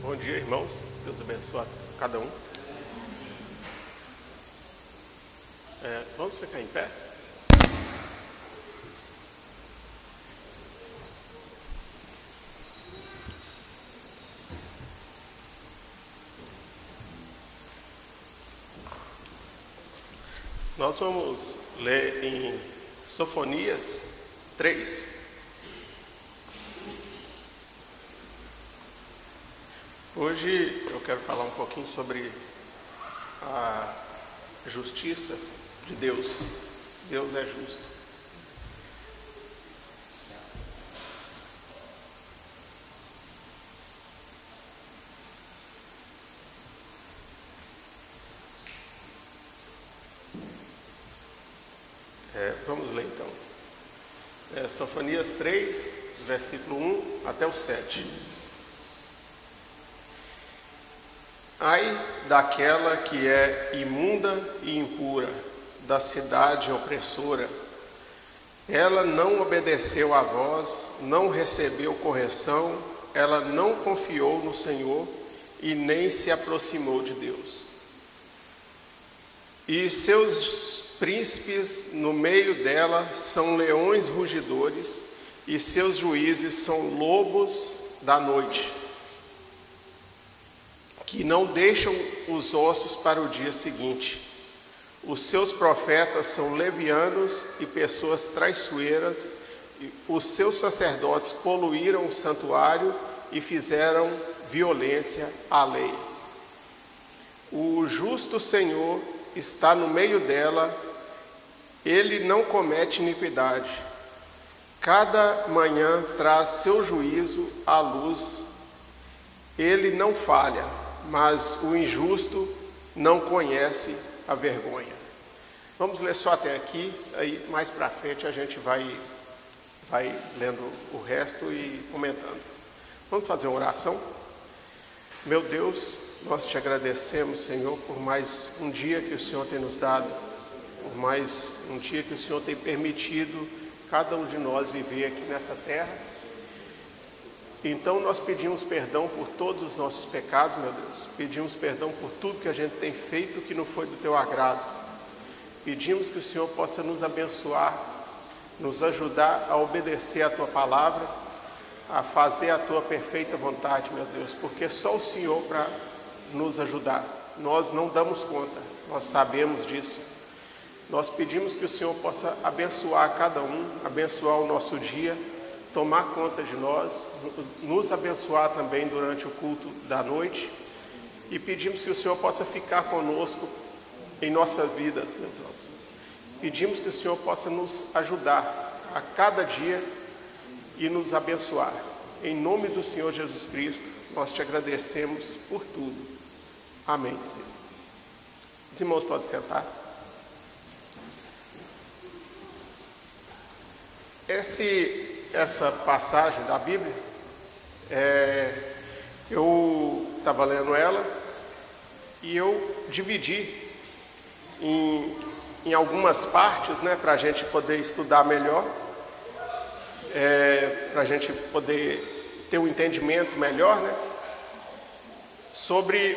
Bom dia, irmãos. Deus abençoe a cada um. Vamos ficar em pé? Nós vamos ler em Sofonias 3. Hoje eu quero falar um pouquinho sobre a justiça de Deus. Deus é justo. Vamos ler então. Sofonias 3, versículo 1 até o 7. Ai daquela que é imunda e impura, da cidade opressora. Ela não obedeceu à voz, não recebeu correção, ela não confiou no Senhor e nem se aproximou de Deus. E seus príncipes no meio dela são leões rugidores, e seus juízes são lobos da noite, que não deixam os ossos para o dia seguinte. Os seus profetas são levianos e pessoas traiçoeiras. Os seus sacerdotes poluíram o santuário e fizeram violência à lei. O justo Senhor está no meio dela, ele não comete iniquidade. Cada manhã traz seu juízo à luz, ele não falha, mas o injusto não conhece a vergonha. Vamos ler só até aqui, aí mais para frente a gente vai lendo o resto e comentando. Vamos fazer uma oração? Meu Deus, nós te agradecemos, Senhor, por mais um dia que o Senhor tem nos dado, por mais um dia que o Senhor tem permitido cada um de nós viver aqui nessa terra. Então nós pedimos perdão por todos os nossos pecados, meu Deus. Pedimos perdão por tudo que a gente tem feito que não foi do teu agrado. Pedimos que o Senhor possa nos abençoar, nos ajudar a obedecer a tua palavra, a fazer a tua perfeita vontade, meu Deus, porque só o Senhor para nos ajudar. Nós não damos conta, nós sabemos disso. Nós pedimos que o Senhor possa abençoar cada um, abençoar o nosso dia, tomar conta de nós, nos abençoar também durante o culto da noite, e pedimos que o Senhor possa ficar conosco em nossas vidas, meu Deus. Pedimos que o Senhor possa nos ajudar a cada dia e nos abençoar. Em nome do Senhor Jesus Cristo, nós te agradecemos por tudo. Amém, Senhor. Os irmãos podem sentar. Essa passagem da Bíblia, eu estava lendo ela e eu dividi em algumas partes, né, para a gente poder estudar melhor, para a gente poder ter um entendimento melhor, né, sobre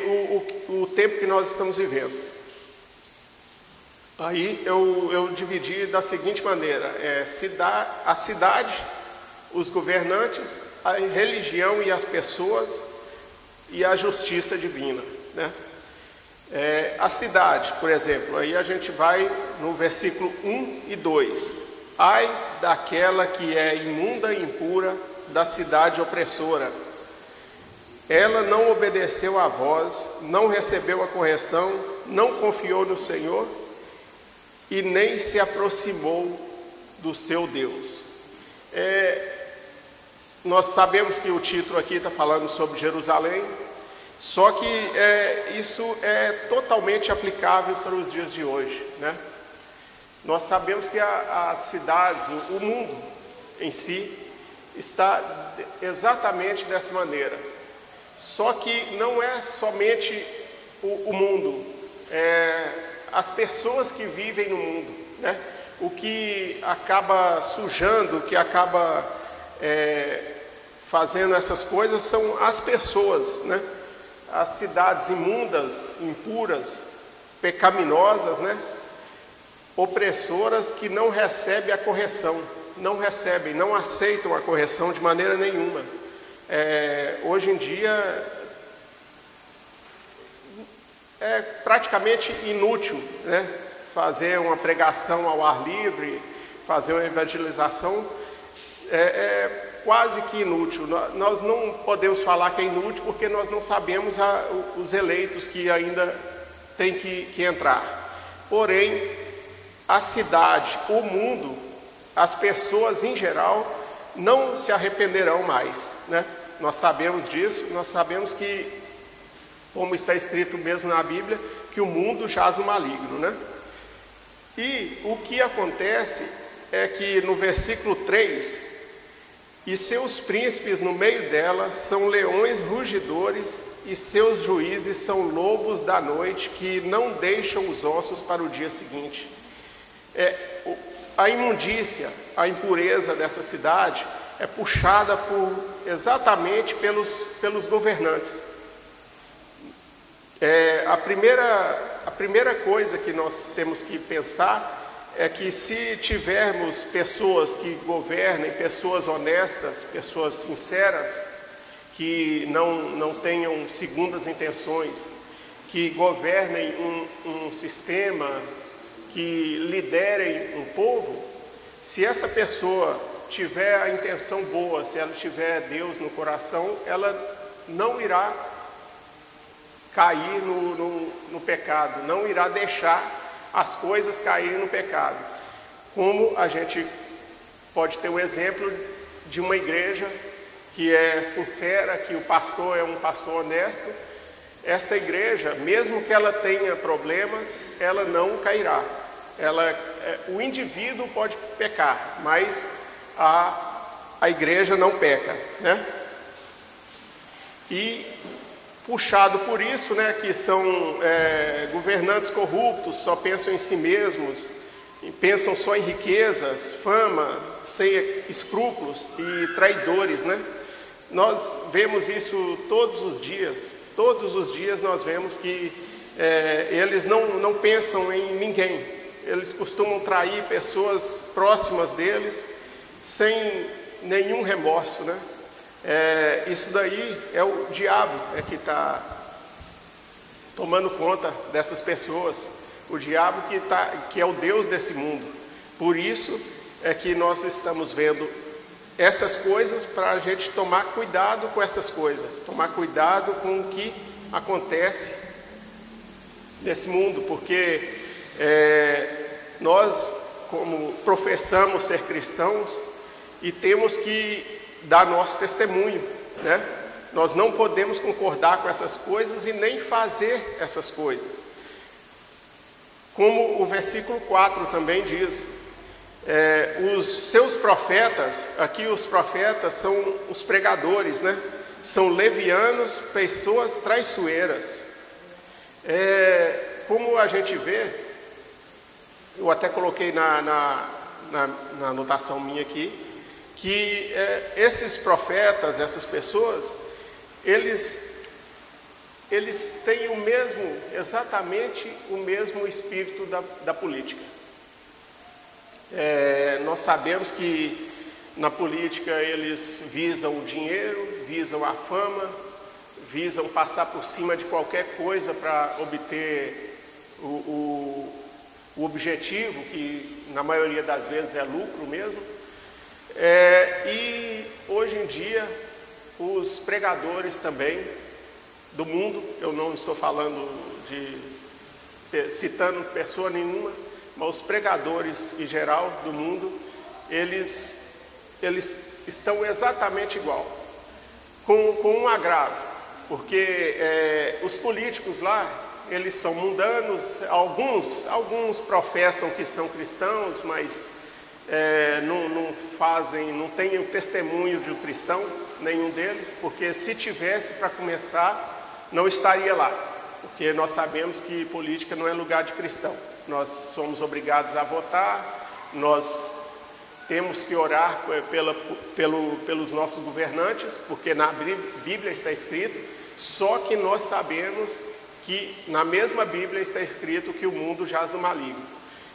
o tempo que nós estamos vivendo. Aí eu dividi da seguinte maneira: a cidade, os governantes, a religião e as pessoas e a justiça divina, né? A cidade, por exemplo, aí a gente vai no versículo 1 e 2. Ai daquela que é imunda e impura, da cidade opressora. Ela não obedeceu à voz, não recebeu a correção, não confiou no Senhor e nem se aproximou do seu Deus. Nós sabemos que o título aqui está falando sobre Jerusalém, só que isso é totalmente aplicável para os dias de hoje, né? Nós sabemos que as cidades, o mundo em si, está exatamente dessa maneira. Só que não é somente o mundo, as pessoas que vivem no mundo, né? O que acaba sujando, o que acaba fazendo essas coisas são as pessoas, né? as cidades imundas, impuras, pecaminosas, né? Opressoras que não recebem a correção, não aceitam a correção de maneira nenhuma. Hoje em dia é praticamente inútil, né? Fazer uma pregação ao ar livre, fazer uma evangelização, quase que inútil. Nós não podemos falar que é inútil porque nós não sabemos os eleitos que ainda têm que entrar. Porém, a cidade, o mundo, as pessoas em geral não se arrependerão mais, né? Nós sabemos disso, nós sabemos que, como está escrito mesmo na Bíblia, que o mundo jaz no maligno, né? E o que acontece é que no versículo 3, e seus príncipes no meio dela são leões rugidores, e seus juízes são lobos da noite, que não deixam os ossos para o dia seguinte. A imundícia, a impureza dessa cidade é puxada exatamente pelos governantes. A primeira coisa que nós temos que pensar é que se tivermos pessoas que governem, pessoas honestas, pessoas sinceras, que não tenham segundas intenções, que governem um sistema, que liderem um povo, se essa pessoa tiver a intenção boa, se ela tiver Deus no coração, ela não irá cair no pecado, não irá deixar as coisas caírem no pecado. Como a gente pode ter um exemplo de uma igreja que é sincera, que o pastor é um pastor honesto. Esta igreja, mesmo que ela tenha problemas, ela não cairá. O indivíduo pode pecar, mas a igreja não peca, né? E puxado por isso, né, que são governantes corruptos, só pensam em si mesmos, pensam só em riquezas, fama, sem escrúpulos e traidores, né? Nós vemos isso todos os dias nós vemos que eles não pensam em ninguém, eles costumam trair pessoas próximas deles sem nenhum remorso, né? Isso daí é o diabo que está tomando conta dessas pessoas, o diabo que é o Deus desse mundo. Por isso é que nós estamos vendo essas coisas, para a gente tomar cuidado com essas coisas, tomar cuidado com o que acontece nesse mundo, porque nós, como professamos ser cristãos, e temos que dar nosso testemunho, né? Nós não podemos concordar com essas coisas e nem fazer essas coisas. Como o versículo 4 também diz, os seus profetas, aqui os profetas são os pregadores, né? São levianos, pessoas traiçoeiras. Como a gente vê, eu até coloquei na anotação minha aqui, que esses profetas, essas pessoas, eles têm exatamente o mesmo espírito da política. Nós sabemos que na política eles visam o dinheiro, visam a fama, visam passar por cima de qualquer coisa para obter o objetivo, que na maioria das vezes é lucro mesmo. E hoje em dia os pregadores também do mundo, eu não estou falando citando pessoa nenhuma, mas os pregadores em geral do mundo, eles estão exatamente igual, com um agravo, porque os políticos lá, eles são mundanos, alguns professam que são cristãos, mas não tem o testemunho de um cristão, nenhum deles, porque se tivesse, para começar, não estaria lá, porque nós sabemos que política não é lugar de cristão. Nós somos obrigados a votar, nós temos que orar pelos nossos governantes, porque na Bíblia está escrito Só que nós sabemos que na mesma Bíblia está escrito que o mundo jaz no maligno.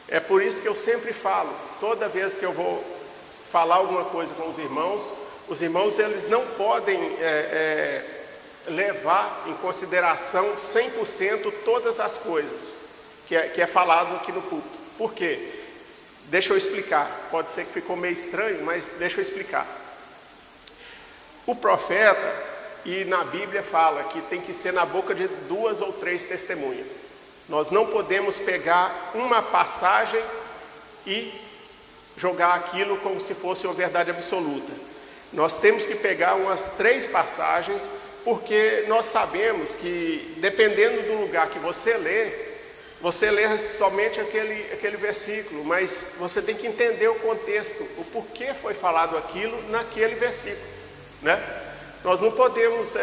É por isso que eu sempre falo, toda vez que eu vou falar alguma coisa com os irmãos eles não podem levar em consideração 100% todas as coisas que é falado aqui no culto. Por quê? Deixa eu explicar. Pode ser que ficou meio estranho, mas deixa eu explicar. O profeta, e na Bíblia fala que tem que ser na boca de 2 ou 3 testemunhas. Nós não podemos pegar uma passagem e jogar aquilo como se fosse uma verdade absoluta. Nós temos que pegar umas 3 passagens, porque nós sabemos que, dependendo do lugar que você lê somente aquele versículo, mas você tem que entender o contexto, o porquê foi falado aquilo naquele versículo, né? Nós não podemos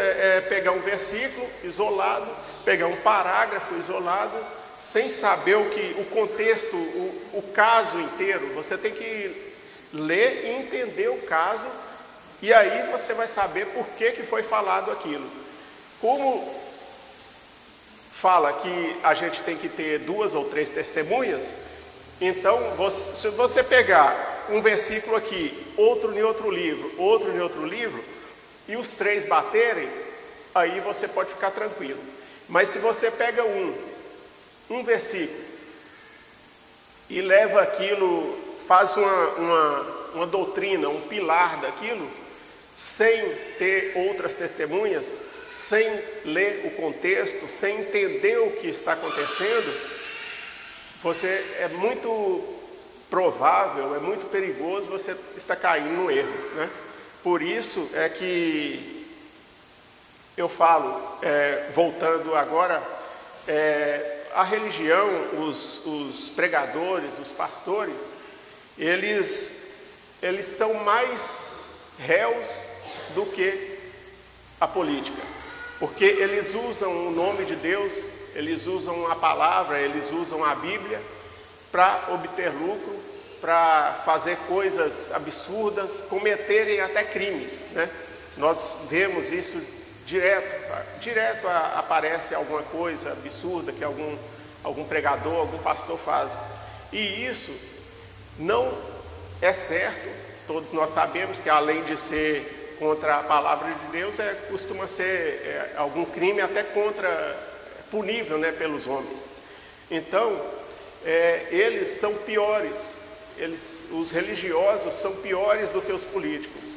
pegar um versículo isolado, pegar um parágrafo isolado, sem saber o contexto, o caso inteiro. Você tem que ler e entender o caso, e aí você vai saber por que foi falado aquilo. Como fala que a gente tem que ter 2 ou 3 testemunhas, então, se você pegar um versículo aqui, outro em outro livro, outro em outro livro, e os 3 baterem, aí você pode ficar tranquilo. Mas se você pega um versículo e leva aquilo, faz uma doutrina, um pilar daquilo, sem ter outras testemunhas, sem ler o contexto, sem entender o que está acontecendo, é muito provável, é muito perigoso você estar caindo no erro, né? Por isso é que eu falo, voltando agora, a religião, os pregadores, os pastores, eles são mais réus do que a política, porque eles usam o nome de Deus, eles usam a palavra, eles usam a Bíblia para obter lucro, para fazer coisas absurdas, cometerem até crimes, né? Nós vemos isso direto aparece alguma coisa absurda que algum pregador, algum pastor faz, e isso não é certo. Todos nós sabemos que, além de ser contra a palavra de Deus, costuma ser algum crime até punível, né, pelos homens. Então, eles são piores. Os religiosos são piores do que os políticos.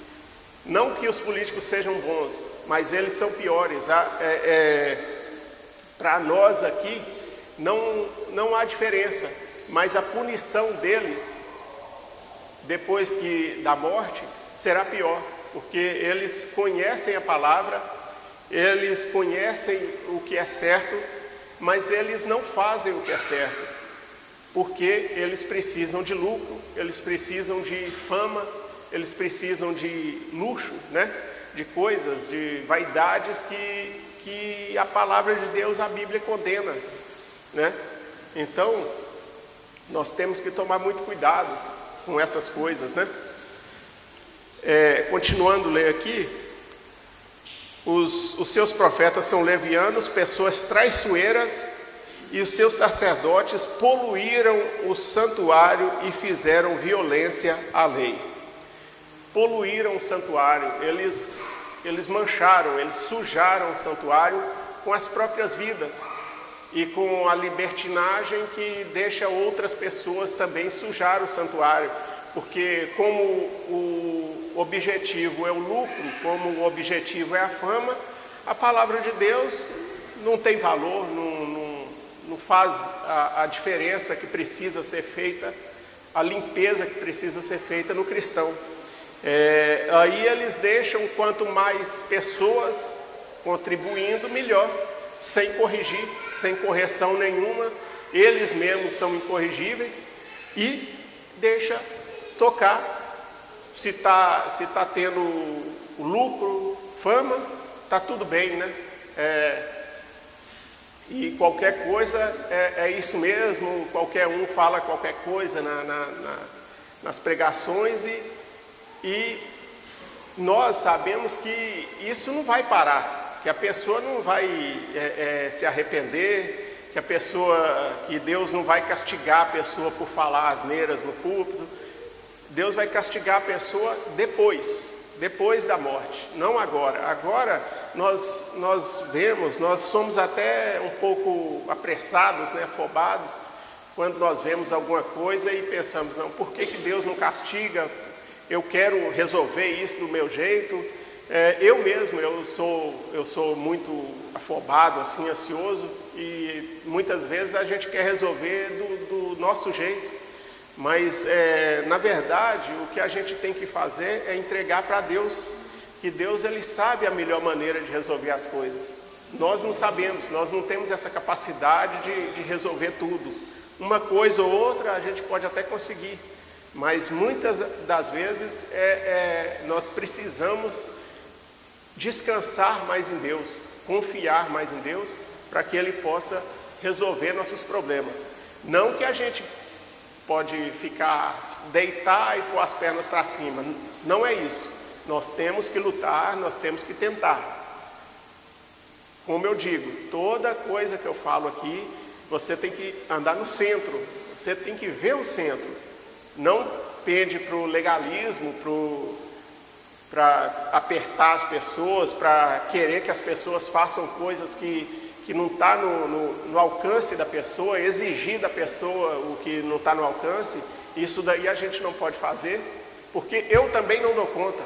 Não que os políticos sejam bons, mas eles são piores. Para nós aqui não há diferença, mas a punição deles depois da morte será pior, porque eles conhecem a palavra, eles conhecem o que é certo, mas eles não fazem o que é certo, porque eles precisam de lucro, eles precisam de fama, eles precisam de luxo, né? De coisas, de vaidades que a palavra de Deus, a Bíblia, condena, né? Então, nós temos que tomar muito cuidado com essas coisas, né? Continuando a ler aqui, os seus profetas são levianos, pessoas traiçoeiras, e os seus sacerdotes poluíram o santuário e fizeram violência à lei. Poluíram o santuário, eles mancharam, eles sujaram o santuário com as próprias vidas e com a libertinagem que deixa outras pessoas também sujar o santuário, porque como o objetivo é o lucro, como o objetivo é a fama, a palavra de Deus não tem valor, não faz a diferença que precisa ser feita, a limpeza que precisa ser feita no cristão. Aí eles deixam quanto mais pessoas contribuindo, melhor, sem corrigir, sem correção nenhuma, eles mesmos são incorrigíveis, e deixa tocar. Se tá tendo lucro, fama, tá tudo bem, né? E qualquer coisa é isso mesmo, qualquer um fala qualquer coisa nas pregações, e nós sabemos que isso não vai parar. que a pessoa não vai se arrepender, que Deus não vai castigar a pessoa por falar asneiras no púlpito. Deus vai castigar a pessoa depois da morte, não agora. Agora nós somos até um pouco apressados, né, afobados, quando nós vemos alguma coisa e pensamos, não, por que Deus não castiga? Eu quero resolver isso do meu jeito. Eu mesmo, eu sou muito afobado, assim, ansioso, e muitas vezes a gente quer resolver do nosso jeito. Mas, na verdade, o que a gente tem que fazer é entregar para Deus, que Deus, Ele sabe a melhor maneira de resolver as coisas. Nós não sabemos, nós não temos essa capacidade de resolver tudo. Uma coisa ou outra a gente pode até conseguir, mas muitas das vezes nós precisamos descansar mais em Deus, confiar mais em Deus, para que Ele possa resolver nossos problemas. Não que a gente pode deitar e pôr as pernas para cima, não é isso. Nós temos que lutar, nós temos que tentar. Como eu digo, toda coisa que eu falo aqui, você tem que andar no centro, você tem que ver o centro. Não pende para o legalismo, para apertar as pessoas, para querer que as pessoas façam coisas que não está no alcance da pessoa, exigir da pessoa o que não está no alcance. Isso daí a gente não pode fazer, porque eu também não dou conta,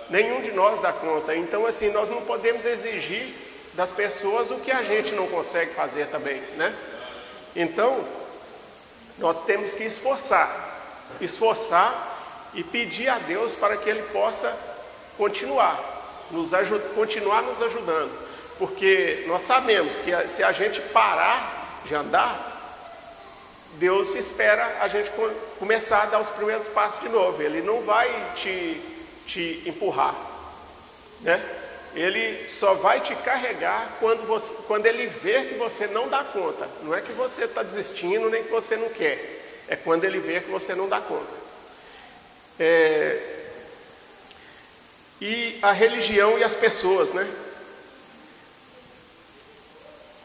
nenhum de nós dá conta. Então, assim, nós não podemos exigir das pessoas o que a gente não consegue fazer também, né? Então, nós temos que esforçar e pedir a Deus para que Ele possa continuar nos ajudando, porque nós sabemos que se a gente parar de andar, Deus espera a gente começar a dar os primeiros passos de novo. Ele não vai te empurrar, né? Ele só vai te carregar quando Ele ver que você não dá conta. Não é que você está desistindo, nem que você não quer. É quando Ele ver que você não dá conta. E a religião e as pessoas, né?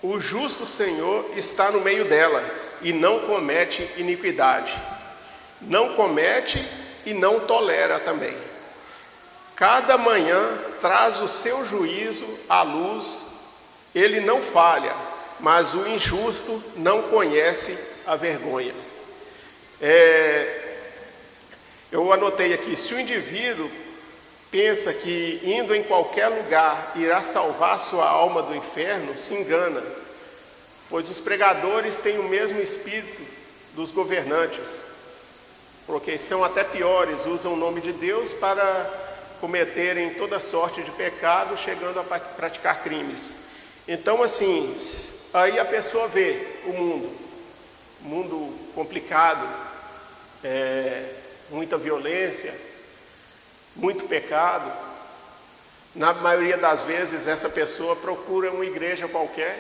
O justo Senhor está no meio dela e não comete iniquidade. Não comete e não tolera também. Cada manhã traz o seu juízo à luz, ele não falha, mas o injusto não conhece a vergonha. Eu anotei aqui, se o indivíduo pensa que indo em qualquer lugar irá salvar sua alma do inferno, se engana, pois os pregadores têm o mesmo espírito dos governantes, porque são até piores, usam o nome de Deus para cometerem toda sorte de pecado, chegando a praticar crimes. Então, assim, aí a pessoa vê o mundo complicado, muita violência, muito pecado. Na maioria das vezes, essa pessoa procura uma igreja qualquer,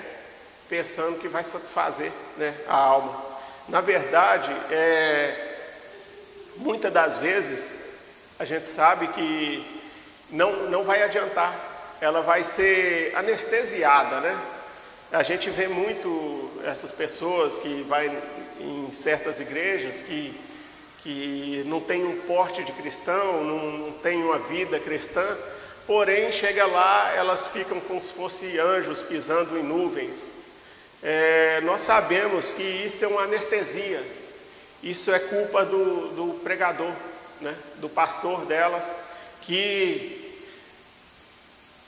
pensando que vai satisfazer, né, a alma. Na verdade, muitas das vezes, a gente sabe que não vai adiantar, ela vai ser anestesiada, né? A gente vê muito essas pessoas que vai em certas igrejas que não tem um porte de cristão, não tem uma vida cristã, porém chega lá, elas ficam como se fossem anjos pisando em nuvens. Nós sabemos que isso é uma anestesia, isso é culpa do pregador, né, do pastor delas, que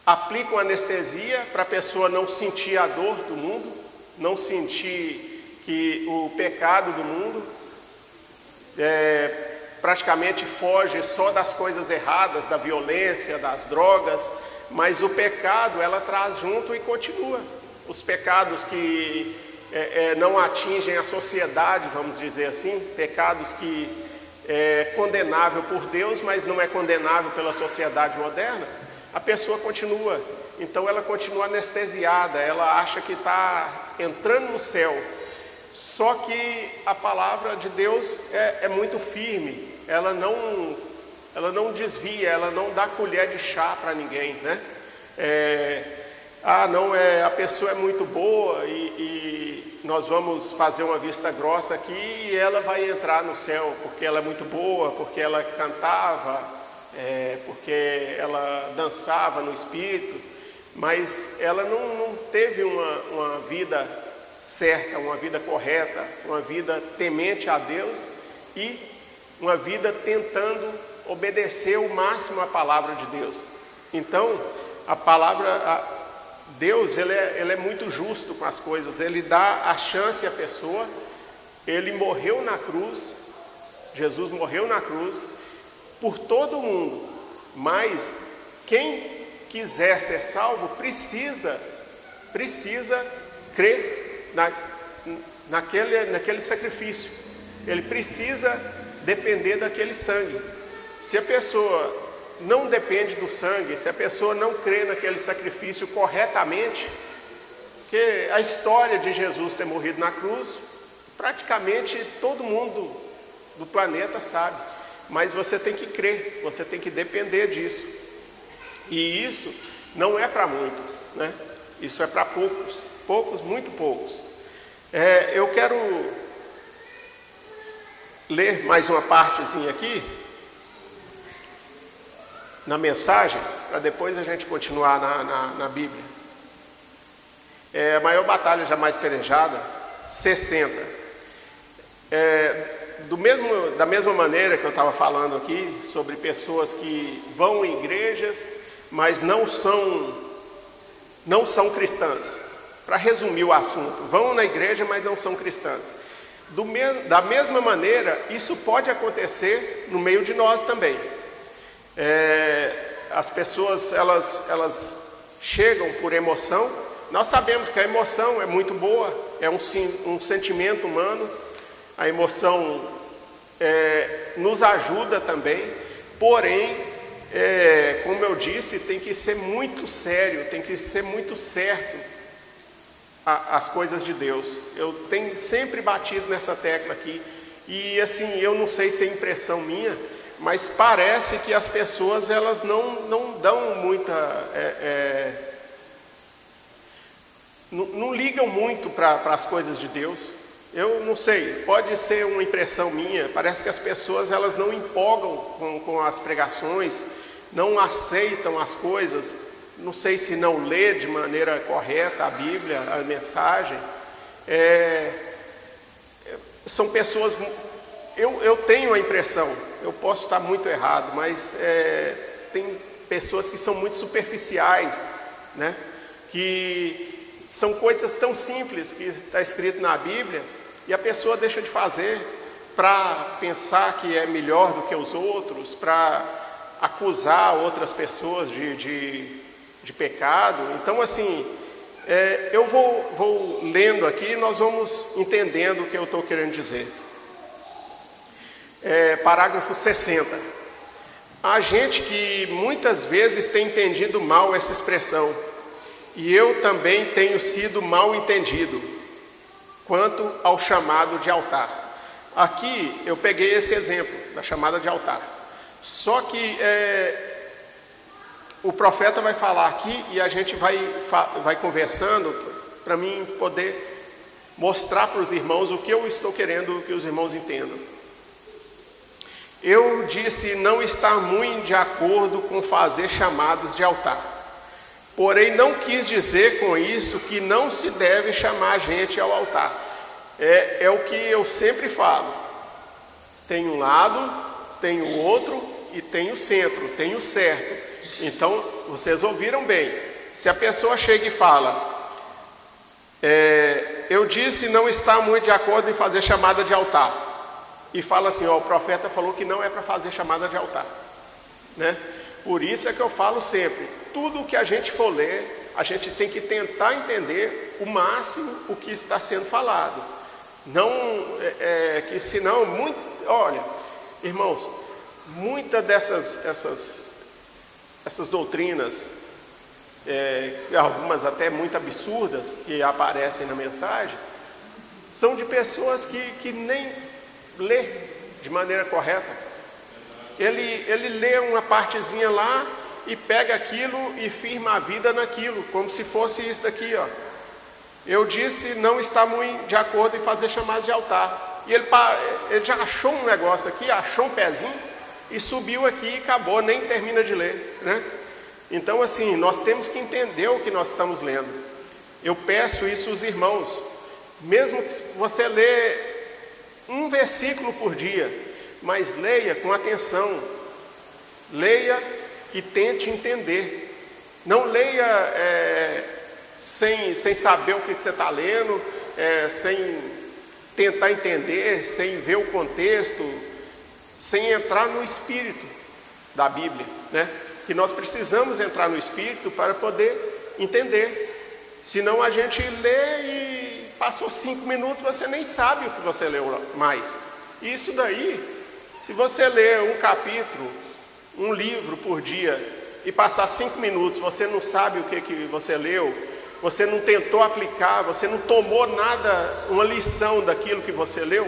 aplicam anestesia para a pessoa não sentir a dor do mundo, não sentir que o pecado do mundo praticamente foge só das coisas erradas, da violência, das drogas, mas o pecado ela traz junto e continua. Os pecados que não atingem a sociedade, vamos dizer assim, pecados que é condenável por Deus, mas não é condenável pela sociedade moderna, a pessoa continua. Então ela continua anestesiada, ela acha que está entrando no céu. Só que a palavra de Deus é muito firme, ela não desvia, ela não dá colher de chá para ninguém, né? não, a pessoa é muito boa e nós vamos fazer uma vista grossa aqui e ela vai entrar no céu porque ela é muito boa, porque ela cantava, porque ela dançava no Espírito, mas ela não teve uma vida certa, uma vida correta, uma vida temente a Deus e uma vida tentando obedecer o máximo à palavra de Deus. Então, Deus, ele é muito justo com as coisas, ele dá a chance à pessoa, ele morreu na cruz, Jesus morreu na cruz por todo mundo, mas quem quiser ser salvo precisa crer naquele sacrifício, ele precisa depender daquele sangue. Se a pessoa não depende do sangue, se a pessoa não crê naquele sacrifício corretamente, que a história de Jesus ter morrido na cruz, praticamente todo mundo do planeta sabe, mas você tem que crer, você tem que depender disso, e isso não é para muitos, né? Isso é para poucos, muito poucos. Eu quero ler mais uma partezinha aqui, na mensagem, para depois a gente continuar na Bíblia. A maior batalha jamais pelejada, 60. Da mesma maneira que eu estava falando aqui, sobre pessoas que vão em igrejas, mas não são cristãs. Para resumir o assunto, vão na igreja, mas não são cristãs. Da mesma maneira, isso pode acontecer no meio de nós também. As pessoas elas chegam por emoção. Nós sabemos que a emoção é muito boa, é um sentimento humano. A emoção nos ajuda também, porém, como eu disse, tem que ser muito sério, tem que ser muito certo as coisas de Deus. Eu tenho sempre batido nessa tecla aqui, e assim, eu não sei se é impressão minha, mas parece que as pessoas elas não dão muita, não ligam muito para as coisas de Deus. Eu não sei, pode ser uma impressão minha, parece que as pessoas elas não empolgam com as pregações, não aceitam as coisas, não sei se não lê de maneira correta a Bíblia, a mensagem. São pessoas, eu tenho a impressão, eu posso estar muito errado, mas tem pessoas que são muito superficiais, né? Que são coisas tão simples que está escrito na Bíblia e a pessoa deixa de fazer para pensar que é melhor do que os outros, para acusar outras pessoas de pecado. Então, assim, eu vou lendo aqui e nós vamos entendendo o que eu estou querendo dizer. Parágrafo 60. Há gente que muitas vezes tem entendido mal essa expressão, e eu também tenho sido mal entendido quanto ao chamado de altar. Aqui eu peguei esse exemplo da chamada de altar, só que o profeta vai falar aqui e a gente vai conversando para mim poder mostrar para os irmãos o que eu estou querendo que os irmãos entendam. Eu disse não estar muito de acordo com fazer chamados de altar, porém não quis dizer com isso que não se deve chamar a gente ao altar. É o que eu sempre falo, tem um lado, tem o outro e tem o centro, tem o certo. Então, vocês ouviram bem, se a pessoa chega e fala, eu disse não estar muito de acordo em fazer chamada de altar, e fala assim, o profeta falou que não é para fazer chamada de altar, né? Por isso é que eu falo sempre, tudo que a gente for ler, a gente tem que tentar entender o máximo o que está sendo falado. Não, que senão, olha, irmãos, muitas essas doutrinas, algumas até muito absurdas, que aparecem na mensagem, são de pessoas que nem lê de maneira correta. Ele lê uma partezinha lá e pega aquilo e firma a vida naquilo, como se fosse isso daqui, ó. Eu disse, não está muito de acordo em fazer chamadas de altar. E ele já achou um negócio aqui, achou um pezinho e subiu aqui e acabou, nem termina de ler, né? Então, assim, nós temos que entender o que nós estamos lendo. Eu peço isso aos irmãos, mesmo que você lê um versículo por dia, mas leia com atenção, leia e tente entender. Não leia sem saber o que você está lendo, sem tentar entender, sem ver o contexto, sem entrar no espírito da Bíblia, né? Que nós precisamos entrar no espírito para poder entender. Senão a gente lê e passou 5 minutos, você nem sabe o que você leu mais. Isso daí, se você ler um capítulo, um livro por dia e passar 5 minutos, você não sabe o que você leu, você não tentou aplicar, você não tomou nada, uma lição daquilo que você leu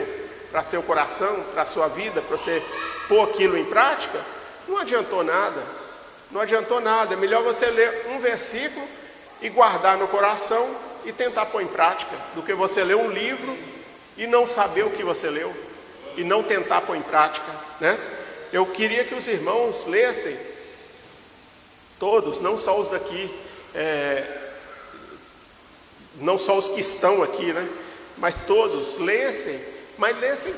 para seu coração, para a sua vida, para você pôr aquilo em prática, não adiantou nada. Não adiantou nada. É melhor você ler um versículo e guardar no coração e tentar pôr em prática, do que você ler um livro e não saber o que você leu e não tentar pôr em prática, né? Eu queria que os irmãos lessem, todos, não só os daqui, não só os que estão aqui, né? Mas todos lessem, mas lessem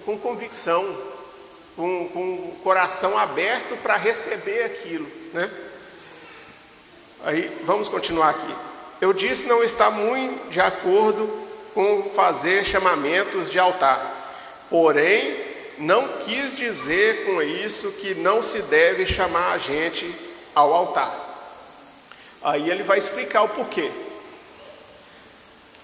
com convicção, com o coração aberto para receber aquilo, né? Aí, vamos continuar aqui. Eu disse, não está muito de acordo com fazer chamamentos de altar. Porém, não quis dizer com isso que não se deve chamar a gente ao altar. Aí ele vai explicar o porquê.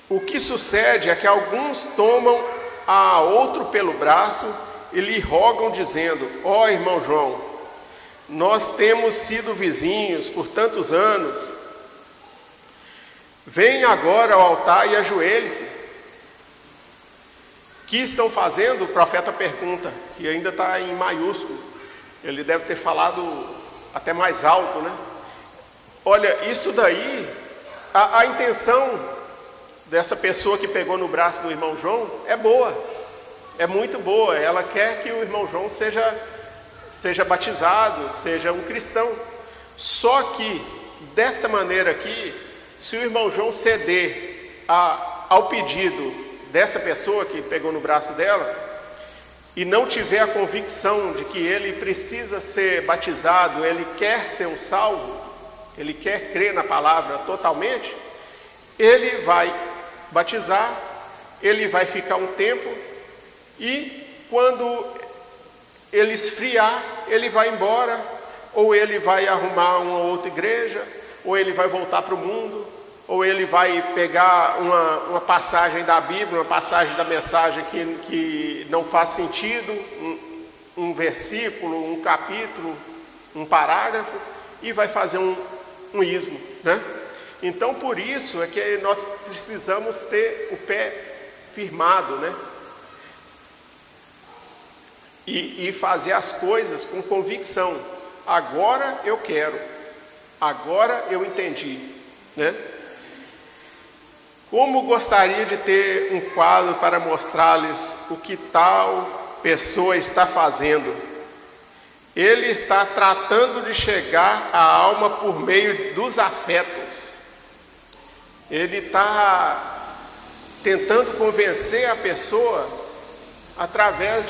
O que sucede é que alguns tomam a outro pelo braço e lhe rogam dizendo, ó irmão João, nós temos sido vizinhos por tantos anos, venha agora ao altar e ajoelhe-se. O que estão fazendo? O profeta pergunta, e ainda está em maiúsculo, ele deve ter falado até mais alto, né? Olha, isso daí, a intenção dessa pessoa que pegou no braço do irmão João é boa, é muito boa. Ela quer que o irmão João seja batizado, seja um cristão. Só que, desta maneira aqui, se o irmão João ceder ao pedido dessa pessoa que pegou no braço dela, e não tiver a convicção de que ele precisa ser batizado, ele quer ser um salvo, ele quer crer na palavra totalmente, ele vai batizar, ele vai ficar um tempo, e quando ele esfriar, ele vai embora, ou ele vai arrumar uma outra igreja, ou ele vai voltar para o mundo, ou ele vai pegar uma passagem da Bíblia, uma passagem da mensagem que não faz sentido, um versículo, um capítulo, um parágrafo, e vai fazer um ismo, né? Então, por isso é que nós precisamos ter o pé firmado, né? E fazer as coisas com convicção. Agora eu quero, agora eu entendi, né? Como gostaria de ter um quadro para mostrar-lhes o que tal pessoa está fazendo. Ele está tratando de chegar à alma por meio dos afetos. Ele está tentando convencer a pessoa através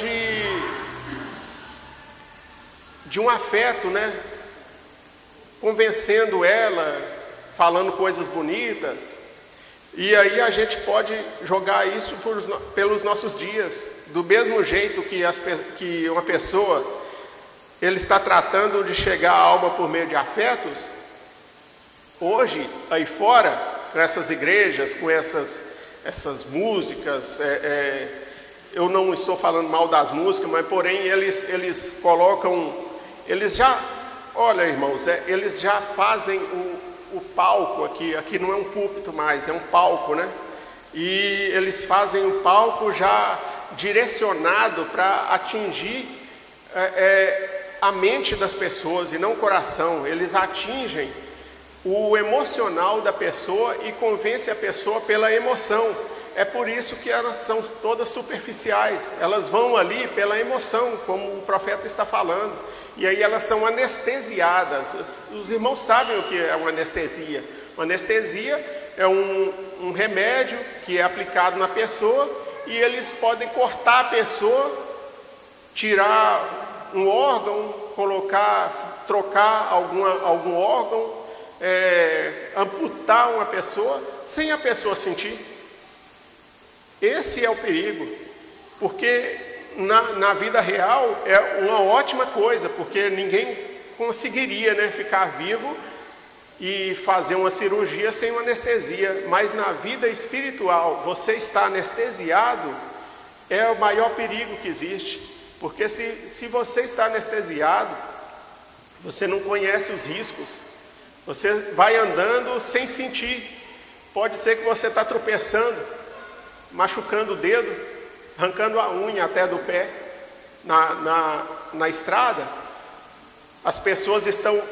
de um afeto, né? Convencendo ela, falando coisas bonitas. E aí a gente pode jogar isso pelos nossos dias. Do mesmo jeito que uma pessoa, ele está tratando de chegar à alma por meio de afetos, hoje, aí fora, com essas igrejas, com essas músicas, eu não estou falando mal das músicas, mas porém eles colocam, eles já, olha irmãos, eles já fazem o palco aqui não é um púlpito mais, é um palco, né? E eles fazem o palco já direcionado para atingir a mente das pessoas e não o coração. Eles atingem o emocional da pessoa e convencem a pessoa pela emoção. É por isso que elas são todas superficiais. Elas vão ali pela emoção, como o profeta está falando. E aí elas são anestesiadas. Os irmãos sabem o que é uma anestesia. Uma anestesia é um remédio que é aplicado na pessoa e eles podem cortar a pessoa, tirar um órgão, trocar algum órgão, amputar uma pessoa sem a pessoa sentir. Esse é o perigo, porque na vida real é uma ótima coisa, porque ninguém conseguiria, né, ficar vivo e fazer uma cirurgia sem uma anestesia. Mas na vida espiritual, você está anestesiado, é o maior perigo que existe, porque se você está anestesiado, você não conhece os riscos, você vai andando sem sentir. Pode ser que você está tropeçando, machucando o dedo, arrancando a unha até do pé na estrada. As pessoas estão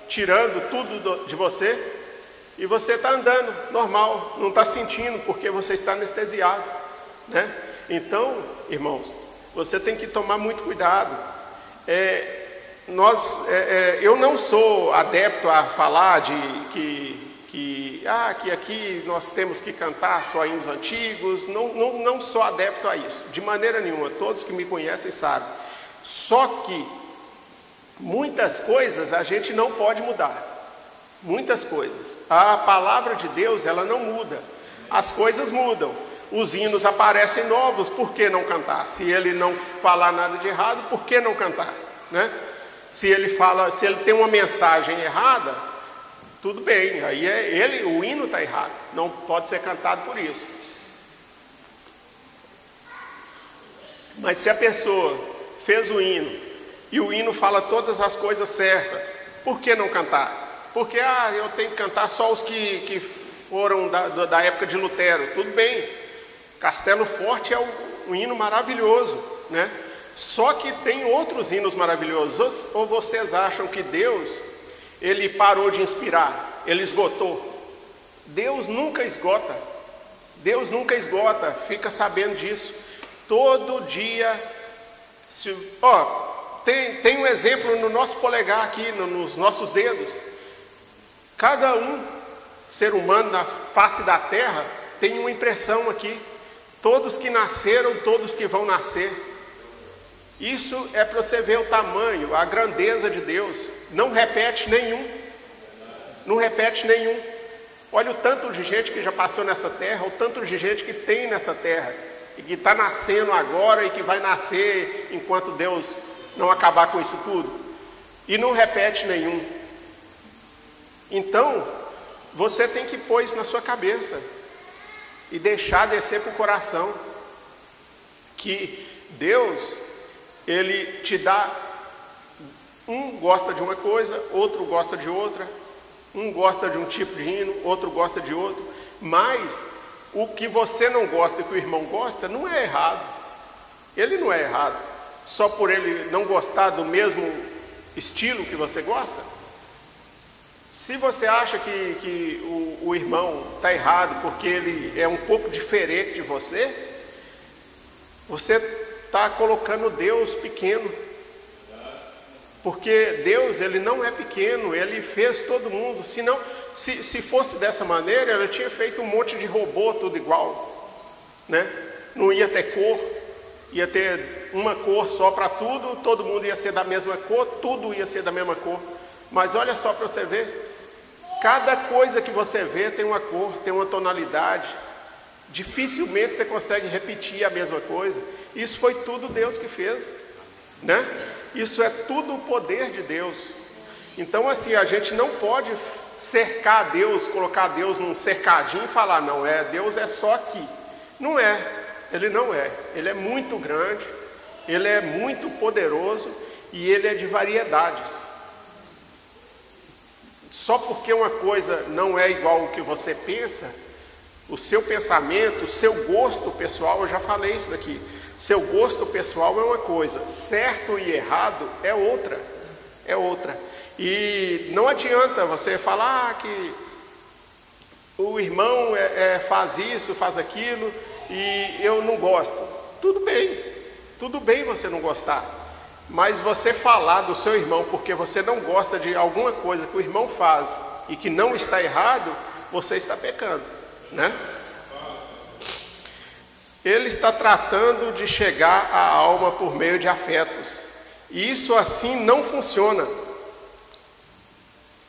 tirando tudo de você e você está andando normal, não está sentindo, porque você está anestesiado, né? Então, irmãos, você tem que tomar muito cuidado. Eu não sou adepto a falar de que aqui nós temos que cantar só hinos antigos. Não sou adepto a isso, de maneira nenhuma. Todos que me conhecem sabem. Só que muitas coisas a gente não pode mudar. Muitas coisas. A palavra de Deus, ela não muda. As coisas mudam. Os hinos aparecem novos, por que não cantar? Se ele não falar nada de errado, por que não cantar, né? Se ele tem uma mensagem errada, tudo bem, aí o hino está errado, não pode ser cantado por isso. Mas se a pessoa fez o hino e o hino fala todas as coisas certas, por que não cantar? Porque eu tenho que cantar só os que foram da época de Lutero. Tudo bem, Castelo Forte é um hino maravilhoso, né? Só que tem outros hinos maravilhosos. Ou vocês acham que Deus, ele parou de inspirar, ele esgotou? Deus nunca esgota. Deus nunca esgota, fica sabendo disso. Todo dia, tem um exemplo no nosso polegar aqui, nos nossos dedos. Cada ser humano na face da terra tem uma impressão aqui. Todos que nasceram, todos que vão nascer. Isso é para você ver o tamanho, a grandeza de Deus. Não repete nenhum. Não repete nenhum. Olha o tanto de gente que já passou nessa terra, o tanto de gente que tem nessa terra, e que está nascendo agora e que vai nascer enquanto Deus não acabar com isso tudo. E não repete nenhum. Então, você tem que pôr isso na sua cabeça e deixar descer para o coração, que Deus, ele te dá, um gosta de uma coisa, outro gosta de outra, um gosta de um tipo de hino, outro gosta de outro, mas o que você não gosta e que o irmão gosta não é errado. Ele não é errado só por ele não gostar do mesmo estilo que você gosta. Se você acha que o irmão está errado porque ele é um pouco diferente de você, você está colocando Deus pequeno. Porque Deus, ele não é pequeno, ele fez todo mundo. Senão, se fosse dessa maneira, ele tinha feito um monte de robô tudo igual, né? Não ia ter cor, ia ter uma cor só para tudo, todo mundo ia ser da mesma cor, tudo ia ser da mesma cor. Mas olha só para você ver, cada coisa que você vê tem uma cor, tem uma tonalidade. Dificilmente você consegue repetir a mesma coisa. Isso foi tudo Deus que fez, né? Isso é tudo o poder de Deus. Então assim, a gente não pode cercar Deus, colocar Deus num cercadinho e falar, não, Deus é só aqui. Não é, ele não é. Ele é muito grande, ele é muito poderoso e ele é de variedades. Só porque uma coisa não é igual ao que você pensa, o seu pensamento, o seu gosto pessoal, eu já falei isso daqui, seu gosto pessoal é uma coisa, certo e errado é outra. é outra. E não adianta você falar que o irmão faz isso, faz aquilo, e eu não gosto. Tudo bem você não gostar. Mas você falar do seu irmão porque você não gosta de alguma coisa que o irmão faz e que não está errado, você está pecando, né? Ele está tratando de chegar à alma por meio de afetos. E isso assim não funciona.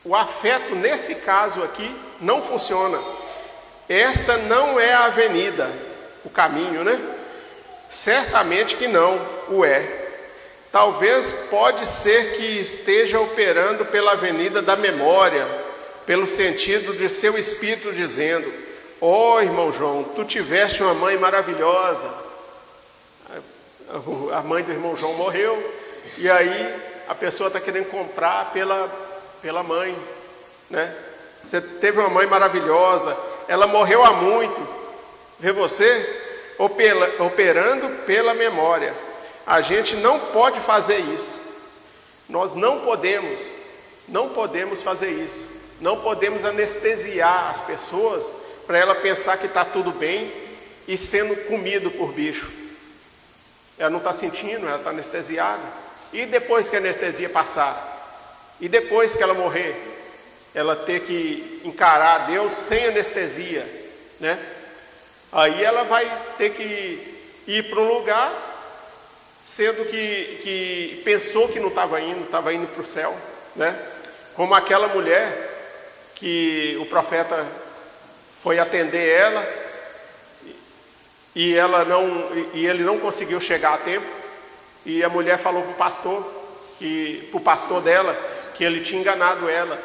O afeto, nesse caso aqui, não funciona. Essa não é a avenida, o caminho, né? Certamente que não o é. Talvez pode ser que esteja operando pela avenida da memória, pelo sentido de seu espírito dizendo: ó, irmão João, tu tiveste uma mãe maravilhosa. A mãe do irmão João morreu, e aí a pessoa está querendo comprar pela mãe, né? Você teve uma mãe maravilhosa, ela morreu há muito. Vê você operando pela memória. A gente não pode fazer isso. Nós não podemos fazer isso. Não podemos anestesiar as pessoas para ela pensar que está tudo bem e sendo comido por bicho. Ela não está sentindo, ela está anestesiada. E depois que a anestesia passar? E depois que ela morrer? Ela ter que encarar Deus sem anestesia, né? Aí ela vai ter que ir para um lugar, sendo que pensou que não estava indo para o céu, né? Como aquela mulher que o profeta foi atender ela e ele não conseguiu chegar a tempo, e a mulher falou para o pastor dela que ele tinha enganado ela.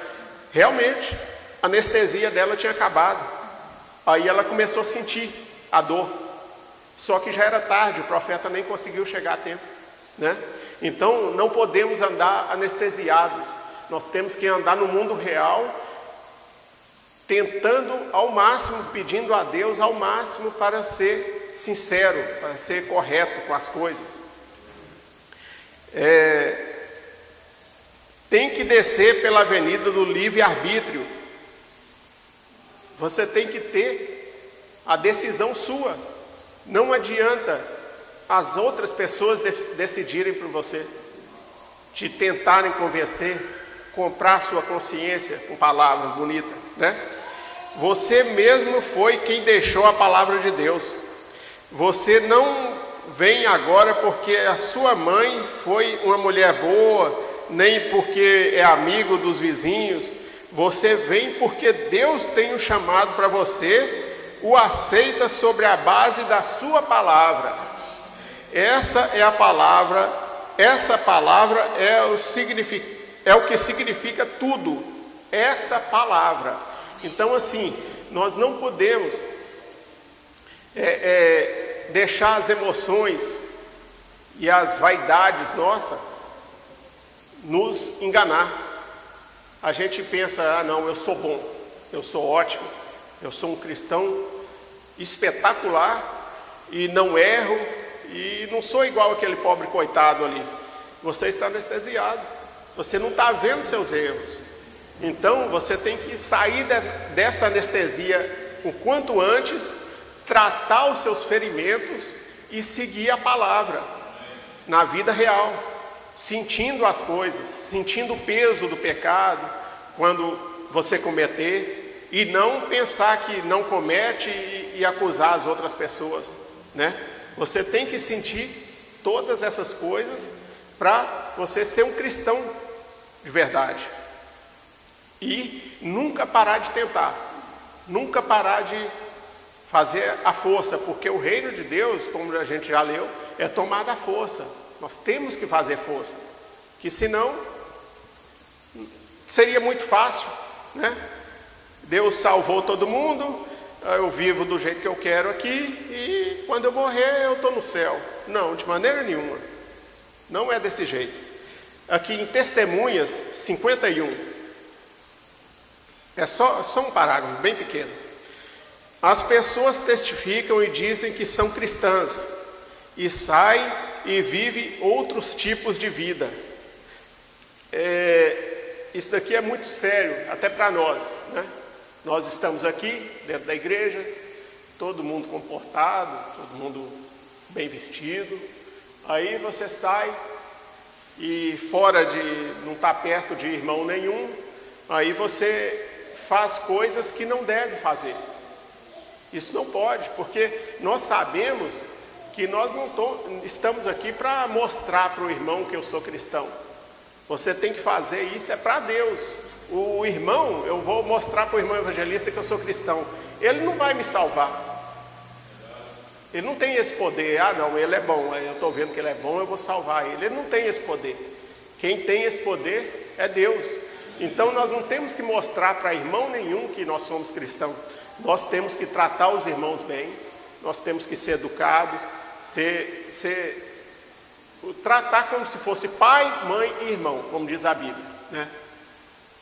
Realmente, a anestesia dela tinha acabado. Aí ela começou a sentir a dor. Só que já era tarde, o profeta nem conseguiu chegar a tempo, né? Então não podemos andar anestesiados. Nós temos que andar no mundo real, tentando ao máximo, pedindo a Deus ao máximo para ser sincero, para ser correto com as coisas. Tem que descer pela avenida do livre-arbítrio. Você tem que ter a decisão sua. Não adianta as outras pessoas decidirem por você, te tentarem convencer, comprar sua consciência com palavras bonitas, né? Você mesmo foi quem deixou a palavra de Deus. Você não vem agora porque a sua mãe foi uma mulher boa, nem porque é amigo dos vizinhos. Você vem porque Deus tem um chamado para você, o aceita sobre a base da sua palavra. Essa é a palavra, essa palavra é o que significa tudo, essa palavra. Então assim, nós não podemos deixar as emoções e as vaidades nossas nos enganar. A gente pensa: não, eu sou bom, eu sou ótimo, eu sou um cristão espetacular e não erro e não sou igual aquele pobre coitado ali. Você está anestesiado, você não está vendo seus erros. Então você tem que sair dessa anestesia o quanto antes, tratar os seus ferimentos e seguir a palavra na vida real, sentindo as coisas, sentindo o peso do pecado quando você cometer, e não pensar que não comete e acusar as outras pessoas, né? Você tem que sentir todas essas coisas para você ser um cristão de verdade. E nunca parar de tentar, nunca parar de fazer a força, porque o reino de Deus, como a gente já leu, é tomar da força. Nós temos que fazer força, que senão seria muito fácil, né? Deus salvou todo mundo, eu vivo do jeito que eu quero aqui, e quando eu morrer eu estou no céu. Não, de maneira nenhuma, não é desse jeito. Aqui em Testemunhas 51, é só um parágrafo bem pequeno. As pessoas testificam e dizem que são cristãs, e saem e vivem outros tipos de vida. Isso daqui é muito sério, até para nós, né? Nós estamos aqui dentro da igreja, todo mundo comportado, todo mundo bem vestido. Aí você sai e fora de não estar perto de irmão nenhum, aí você faz coisas que não deve fazer. Isso não pode, porque nós sabemos que nós não estamos aqui para mostrar para o irmão que eu sou cristão. Você tem que fazer isso, é para Deus. O irmão, eu vou mostrar para o irmão evangelista que eu sou cristão. Ele não vai me salvar. Ele não tem esse poder. Ah, não, ele é bom, eu estou vendo que ele é bom, eu vou salvar ele. Ele não tem esse poder. Quem tem esse poder é Deus. Então nós não temos que mostrar para irmão nenhum que nós somos cristãos. Nós temos que tratar os irmãos bem. Nós temos que ser educados, tratar como se fosse pai, mãe e irmão, como diz a Bíblia, né?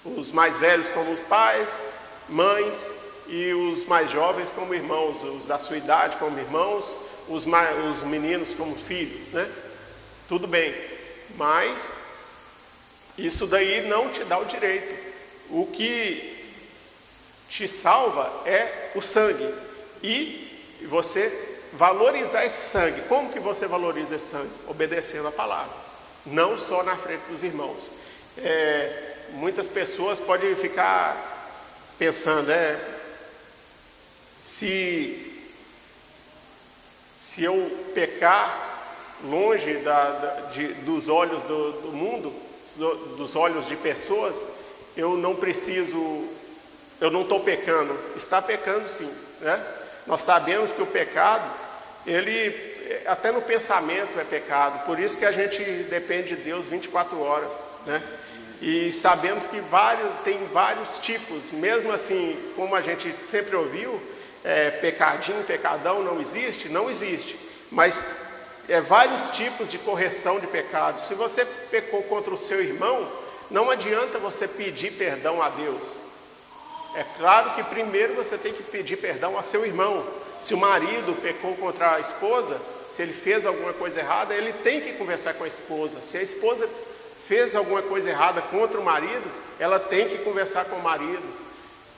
Os mais velhos como pais, mães, e os mais jovens como irmãos, os da sua idade como irmãos, os meninos como filhos, né? Tudo bem, mas isso daí não te dá o direito. O que te salva é o sangue, e você valorizar esse sangue. Como que você valoriza esse sangue? Obedecendo a palavra, não só na frente dos irmãos. Muitas pessoas podem ficar pensando, se eu pecar longe dos olhos do mundo, dos olhos de pessoas, eu não estou pecando. Está pecando sim, né? Nós sabemos que o pecado, ele até no pensamento é pecado, por isso que a gente depende de Deus 24 horas, né? E sabemos que tem vários tipos, mesmo assim, como a gente sempre ouviu, pecadinho, pecadão, não existe, mas vários tipos de correção de pecado. Se você pecou contra o seu irmão, não adianta você pedir perdão a Deus. É claro que primeiro você tem que pedir perdão a seu irmão. Se o marido pecou contra a esposa, se ele fez alguma coisa errada, ele tem que conversar com a esposa. Se a esposa fez alguma coisa errada contra o marido, ela tem que conversar com o marido.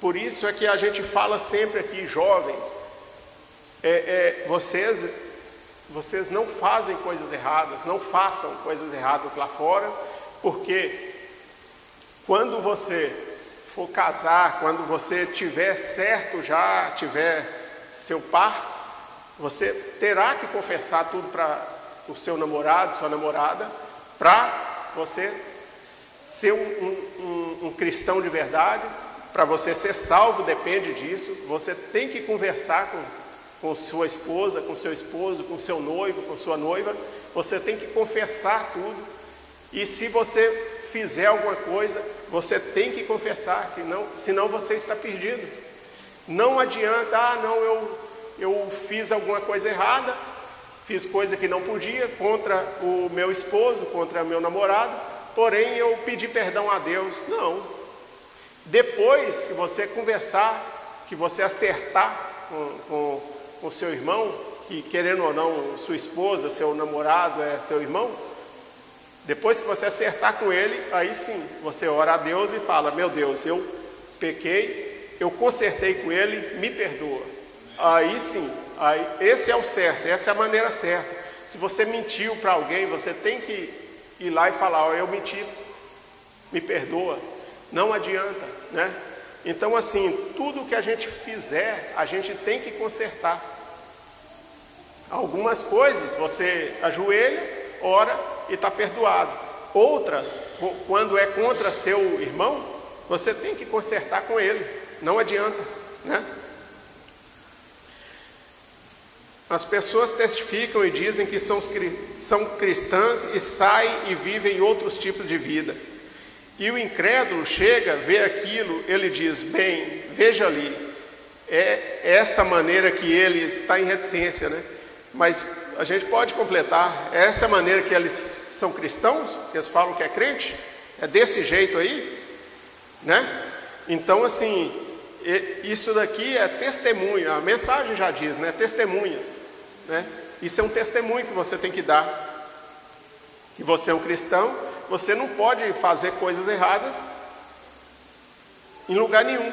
Por isso é que a gente fala sempre aqui, jovens, vocês não fazem coisas erradas, não façam coisas erradas lá fora, porque quando você for casar, quando você tiver certo já, tiver seu par, você terá que confessar tudo para o seu namorado, sua namorada, para você ser um cristão de verdade. Para você ser salvo depende disso. Você tem que conversar com sua esposa, com seu esposo, com seu noivo, com sua noiva. Você tem que confessar tudo. E se você fizer alguma coisa, você tem que confessar, senão você está perdido. Não adianta, eu fiz alguma coisa errada, fiz coisa que não podia contra o meu esposo, contra o meu namorado, porém eu pedi perdão a Deus. Não. Depois que você conversar, que você acertar com o seu irmão, que querendo ou não, sua esposa, seu namorado é seu irmão, depois que você acertar com ele, aí sim, você ora a Deus e fala: meu Deus, eu pequei, eu consertei com ele, me perdoa. Aí sim, esse é o certo, essa é a maneira certa. Se você mentiu para alguém, você tem que ir lá e falar: eu menti, me perdoa. Não adianta, né? Então assim, tudo que a gente fizer, a gente tem que consertar. Algumas coisas você ajoelha, ora e está perdoado. Outras, quando é contra seu irmão, você tem que consertar com ele. Não adianta, né? As pessoas testificam e dizem que são cristãs e saem e vivem outros tipos de vida. E o incrédulo chega, vê aquilo, ele diz: bem, veja ali, é essa maneira que ele está em reticência, né? Mas a gente pode completar: é essa maneira que eles são cristãos, que eles falam que é crente, é desse jeito aí, né? Então assim, isso daqui é testemunho, a mensagem já diz, né? Testemunhas, né? Isso é um testemunho que você tem que dar, que você é um cristão. você não pode fazer coisas erradas em lugar nenhum.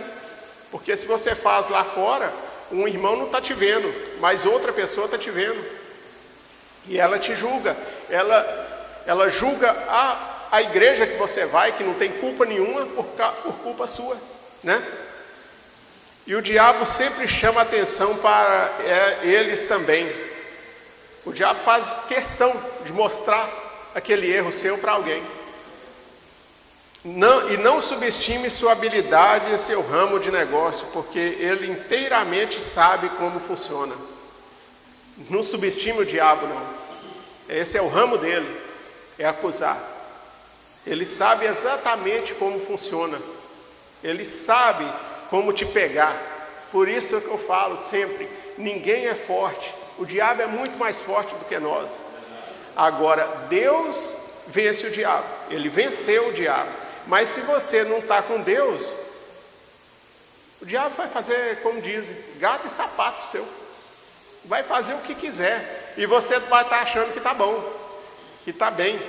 Porque se você faz lá fora, um irmão não está te vendo, mas outra pessoa está te vendo. E ela te julga. Ela julga a igreja que você vai, que não tem culpa nenhuma por culpa sua, né? E o diabo sempre chama atenção para eles também. O diabo faz questão de mostrar aquele erro seu para alguém. Não subestime sua habilidade e seu ramo de negócio, porque ele inteiramente sabe como funciona. Não subestime o diabo, não. Esse é o ramo dele, é acusar. Ele sabe exatamente como funciona. Ele sabe como te pegar. Por isso é que eu falo sempre, ninguém é forte. O diabo é muito mais forte do que nós. Agora, Deus vence o diabo. Ele venceu o diabo. Mas se você não está com Deus, o diabo vai fazer, como dizem, gato e sapato seu. Vai fazer o que quiser. E você vai estar achando que está bom, que está bem.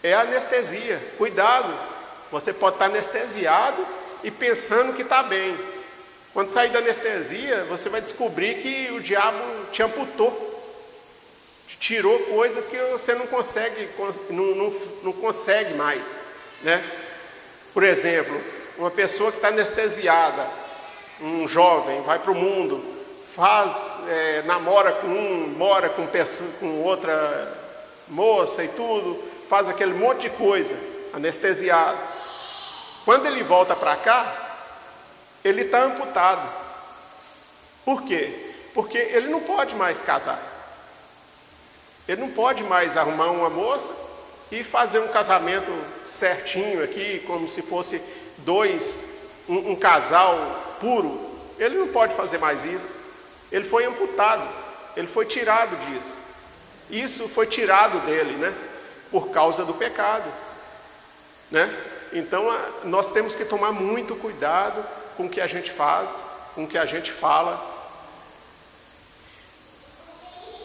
É anestesia. Cuidado. Você pode estar anestesiado e pensando que está bem. Quando sair da anestesia, você vai descobrir que o diabo te amputou. Te tirou coisas que você não consegue mais, né? Por exemplo, uma pessoa que está anestesiada, um jovem, vai para o mundo, namora com mora com outra moça e tudo, faz aquele monte de coisa, anestesiado. Quando ele volta para cá, ele está amputado. Por quê? Porque ele não pode mais casar. Ele não pode mais arrumar uma moça e fazer um casamento certinho aqui, como se fosse um casal puro. Ele não pode fazer mais isso. Ele foi amputado, ele foi tirado disso. Isso foi tirado dele, né? Por causa do pecado, né? Então nós temos que tomar muito cuidado com o que a gente faz, com o que a gente fala.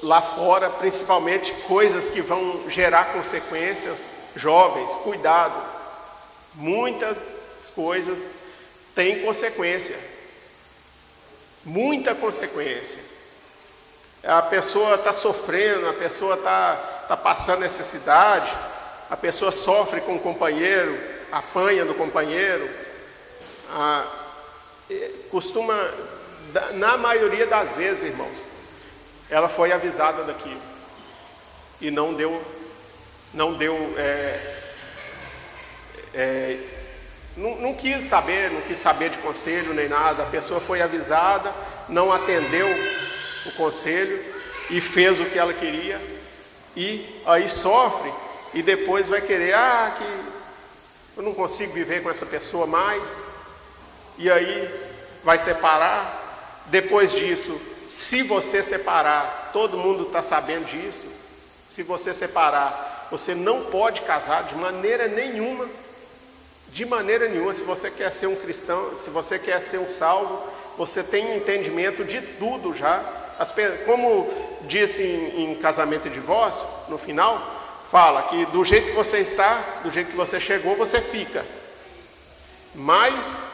Lá fora, principalmente coisas que vão gerar consequências. Jovens, cuidado. Muitas coisas têm consequência. Muita consequência. A pessoa está sofrendo, a pessoa está passando necessidade, a pessoa sofre com o companheiro, apanha do companheiro. Costuma, na maioria das vezes, irmãos, ela foi avisada daquilo e não quis saber de conselho nem nada. A pessoa foi avisada, não atendeu o conselho e fez o que ela queria, e aí sofre e depois vai querer, que eu não consigo viver com essa pessoa mais, e aí vai separar. Depois disso, se você separar, todo mundo está sabendo disso, se você separar, você não pode casar de maneira nenhuma. De maneira nenhuma. Se você quer ser um cristão, se você quer ser um salvo, você tem entendimento de tudo já. Como disse em Casamento e Divórcio, no final, fala que do jeito que você está, do jeito que você chegou, você fica. Mas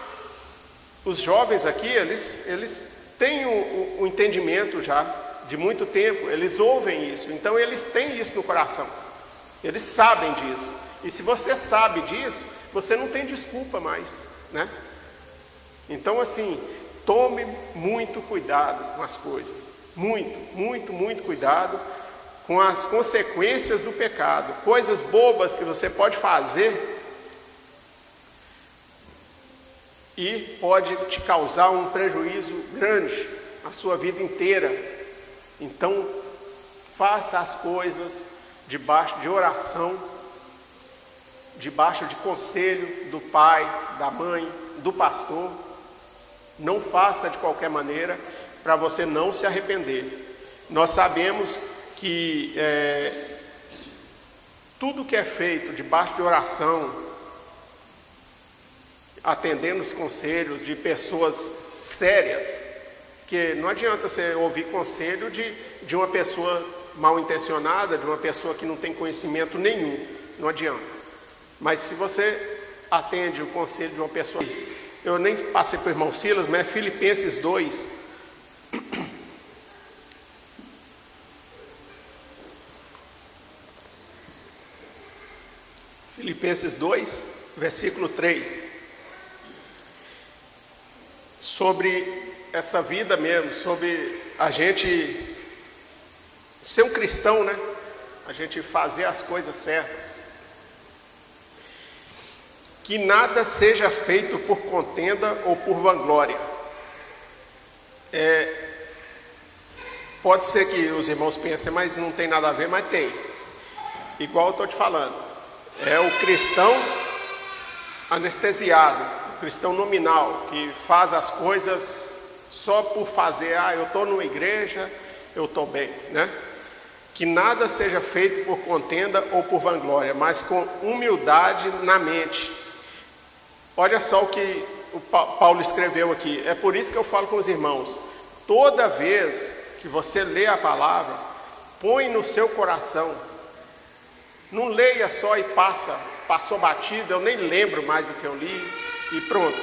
os jovens aqui, eles têm o entendimento já de muito tempo, eles ouvem isso, então eles têm isso no coração, eles sabem disso. E se você sabe disso, você não tem desculpa mais, né? Então, assim, tome muito cuidado com as coisas, muito cuidado com as consequências do pecado. Coisas bobas que você pode fazer e pode te causar um prejuízo grande a sua vida inteira. Então, faça as coisas debaixo de oração, debaixo de conselho do pai, da mãe, do pastor. Não faça de qualquer maneira, para você não se arrepender. Nós sabemos que tudo que é feito debaixo de oração, atendendo os conselhos de pessoas sérias, que não adianta você ouvir conselho de uma pessoa mal intencionada, de uma pessoa que não tem conhecimento nenhum. não adianta. Mas se você atende o conselho de uma pessoa, eu nem passei para o irmão Silas, mas é Filipenses 2. Filipenses 2, versículo 3. Sobre essa vida mesmo, sobre a gente ser um cristão, né? A gente fazer as coisas certas. Que nada seja feito por contenda ou por vanglória. Pode ser que os irmãos pensem, mas não tem nada a ver, mas tem. Igual eu estou te falando. É o cristão anestesiado, o cristão nominal, que faz as coisas só por fazer. Eu estou numa igreja, eu estou bem, né? Que nada seja feito por contenda ou por vanglória, mas com humildade na mente. Olha só o que o Paulo escreveu aqui. É por isso que eu falo com os irmãos. Toda vez que você lê a palavra, põe no seu coração. Não leia só e passou batido, eu nem lembro mais o que eu li e pronto.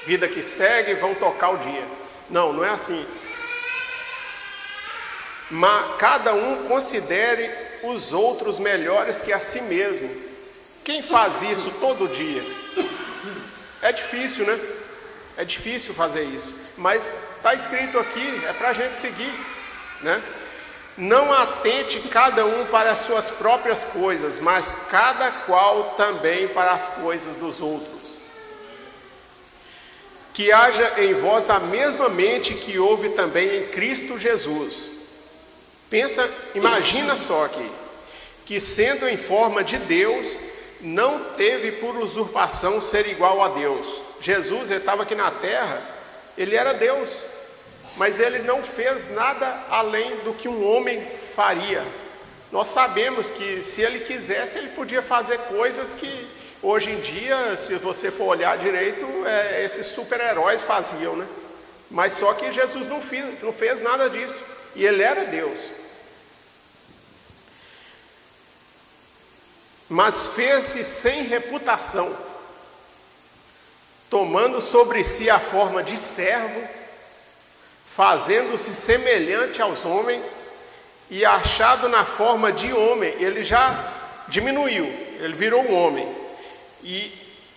Vida que segue, vão tocar o dia. Não, não é assim. Mas cada um considere os outros melhores que a si mesmo. Quem faz isso todo dia? É difícil, né? É difícil fazer isso. Mas está escrito aqui, é para a gente seguir, né? Não atente cada um para as suas próprias coisas, mas cada qual também para as coisas dos outros. Que haja em vós a mesma mente que houve também em Cristo Jesus. Imagina só aqui, que sendo em forma de Deus, não teve por usurpação ser igual a Deus. Jesus, ele estava aqui na terra, ele era Deus, mas ele não fez nada além do que um homem faria. Nós sabemos que se ele quisesse, ele podia fazer coisas que hoje em dia, se você for olhar direito, esses super-heróis faziam, né? Mas só que Jesus não fez nada disso, e ele era Deus. Mas fez-se sem reputação, tomando sobre si a forma de servo, fazendo-se semelhante aos homens, e achado na forma de homem, ele já diminuiu, ele virou um homem, e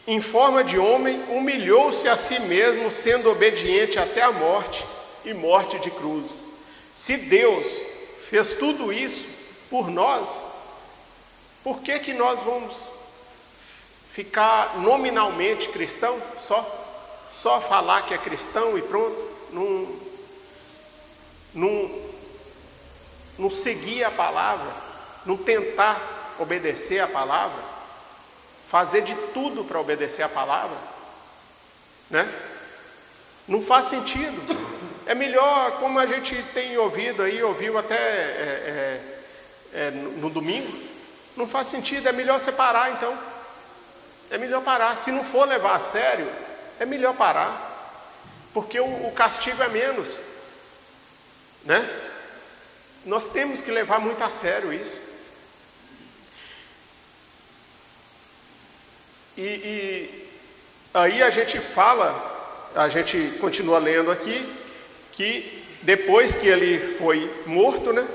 em forma de homem humilhou-se a si mesmo, sendo obediente até a morte, e morte de cruz. Se Deus fez tudo isso por nós, por que nós vamos ficar nominalmente cristão? Só falar que é cristão e pronto? Não seguir a palavra, não tentar obedecer a palavra, fazer de tudo para obedecer a palavra, né? Não faz sentido. É melhor, como a gente tem ouvido aí, ouviu até no domingo, não faz sentido, é melhor separar então. É melhor parar. Se não for levar a sério, é melhor parar. Porque o castigo é menos, né? Nós temos que levar muito a sério isso. E aí a gente continua lendo aqui, que depois que ele foi morto, né?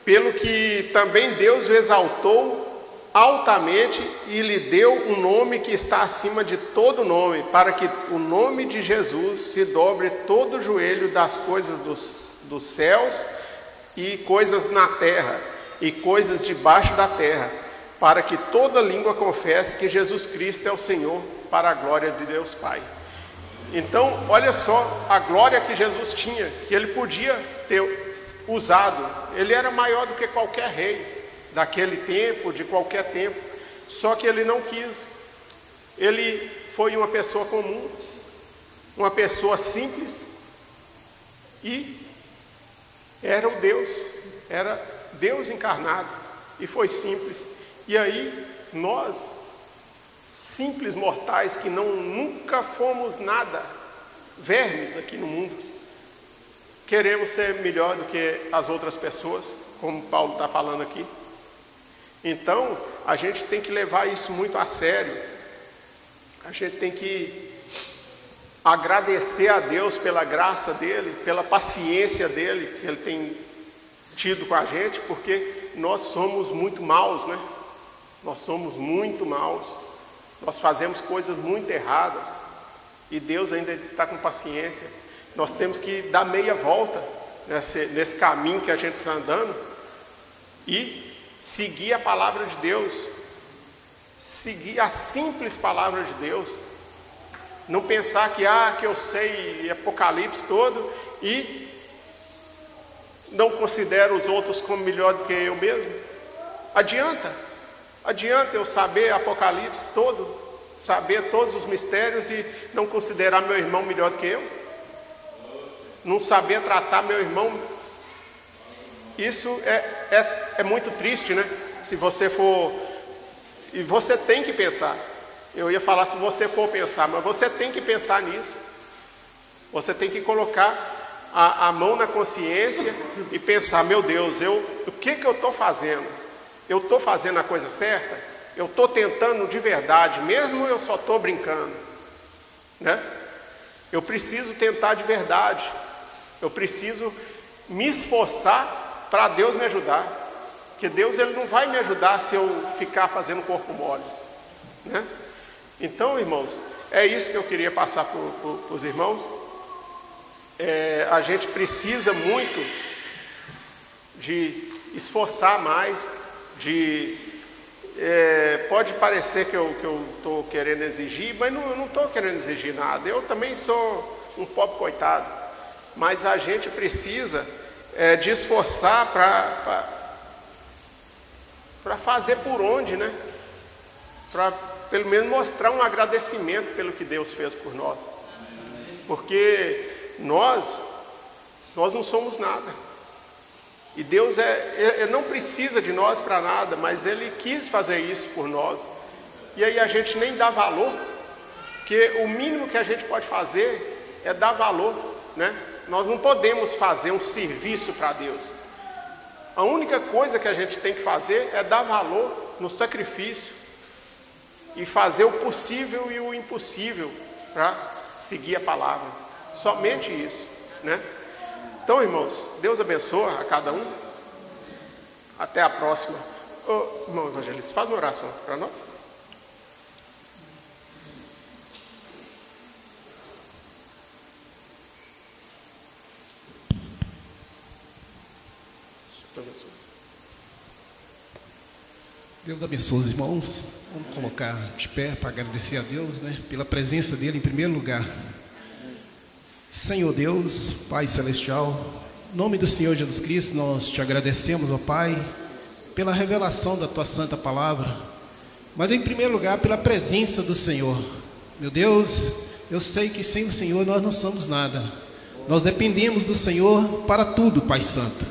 Pelo que também Deus o exaltou altamente e lhe deu um nome que está acima de todo nome, para que o nome de Jesus se dobre todo o joelho das coisas dos céus e coisas na terra e coisas debaixo da terra, para que toda língua confesse que Jesus Cristo é o Senhor, para a glória de Deus Pai. Então, olha só a glória que Jesus tinha, que ele podia ter usado. Ele era maior do que qualquer rei daquele tempo, de qualquer tempo, só que ele não quis. Ele foi uma pessoa comum, uma pessoa simples, e era Deus encarnado, e foi simples. E aí nós, simples mortais que nunca fomos nada, vermes aqui no mundo, queremos ser melhor do que as outras pessoas, como Paulo está falando aqui. Então, a gente tem que levar isso muito a sério. A gente tem que agradecer a Deus pela graça dele, pela paciência dele que ele tem tido com a gente, porque nós somos muito maus, né? Nós somos muito maus, nós fazemos coisas muito erradas e Deus ainda está com paciência. Nós temos que dar meia volta nesse caminho que a gente está andando e seguir a palavra de Deus, seguir a simples palavra de Deus. Não pensar que eu sei Apocalipse todo e não considero os outros como melhor do que eu mesmo. Adianta eu saber Apocalipse todo, saber todos os mistérios e não considerar meu irmão melhor do que eu? Não saber tratar meu irmão? Isso é muito triste, né? Se você for... E você tem que pensar. Eu ia falar se você for pensar, mas você tem que pensar nisso. Você tem que colocar a mão na consciência e pensar, meu Deus, o que eu estou fazendo? Eu estou fazendo a coisa certa? Eu estou tentando de verdade, mesmo eu só estou brincando, né? Eu preciso tentar de verdade. Eu preciso me esforçar para Deus me ajudar. Porque Deus ele não vai me ajudar se eu ficar fazendo corpo mole, né? Então, irmãos, é isso que eu queria passar para os irmãos. A gente precisa muito de esforçar mais, pode parecer que eu estou querendo exigir, mas eu não estou querendo exigir nada. Eu também sou um pobre coitado, mas a gente precisa de esforçar para fazer por onde, né? Para pelo menos mostrar um agradecimento pelo que Deus fez por nós, porque nós não somos nada, e Deus ele não precisa de nós para nada, mas Ele quis fazer isso por nós, e aí a gente nem dá valor, porque o mínimo que a gente pode fazer é dar valor, né? Nós não podemos fazer um serviço para Deus. A única coisa que a gente tem que fazer é dar valor no sacrifício e fazer o possível e o impossível para seguir a palavra. Somente isso, né? Então, irmãos, Deus abençoe a cada um. Até a próxima. Irmão Evangelista, faz uma oração para nós. Deus abençoe os irmãos. Vamos colocar de pé para agradecer a Deus, né, pela presença dele em primeiro lugar. Senhor Deus, Pai Celestial, em nome do Senhor Jesus Cristo, nós te agradecemos, ó Pai, pela revelação da tua santa palavra, mas em primeiro lugar pela presença do Senhor. Meu Deus, eu sei que sem o Senhor nós não somos nada. Nós dependemos do Senhor para tudo, Pai Santo.